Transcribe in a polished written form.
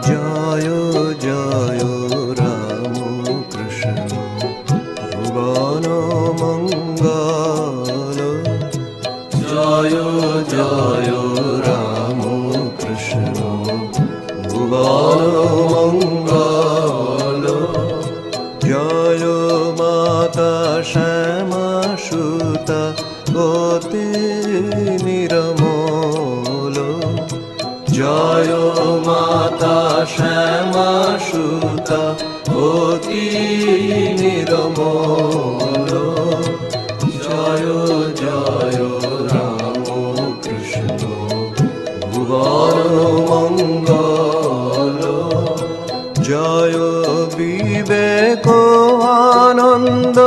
জয় জয় রাম কৃষ্ণ ভুবন মঙ্গল। জয় জয় রাম কৃষ্ণ ভুবন মঙ্গল। জয় মাতা শ্যামা সুতা অতি নিরমল। জয় মাতা শ্যামা সুতা অতি নিরমল। জয় জয় রাম কৃষ্ণ ভুবন মঙ্গল। জয় বিবেক আনন্দ